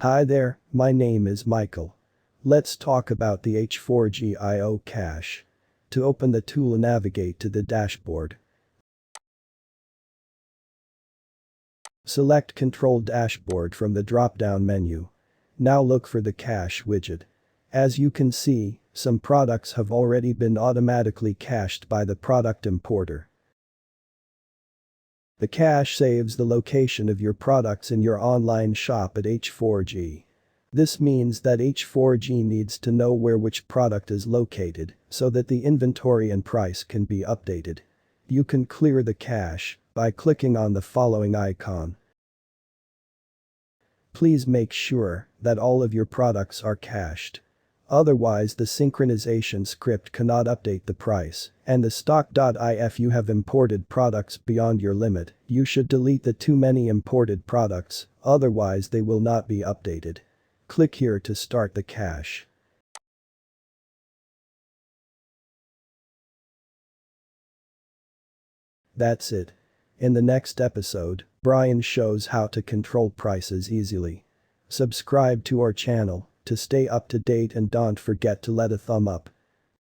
Hi there, my name is Michael. Let's talk about the H4GIO cache. To open the tool, navigate to the dashboard. Select Control Dashboard from the drop-down menu. Now look for the cache widget. As you can see, some products have already been automatically cached by the product importer. The cache saves the location of your products in your online shop at H4G. This means that H4G needs to know where which product is located so that the inventory and price can be updated. You can clear the cache by clicking on the following icon. Please make sure that all of your products are cached. Otherwise, the synchronization script cannot update the price, and the stock.if you have imported products beyond your limit. You should delete the too many imported products, otherwise they will not be updated. Click here to start the cache. That's it. In the next episode, Brian shows how to control prices easily. Subscribe to our channel to stay up to date and don't forget to let a thumb up.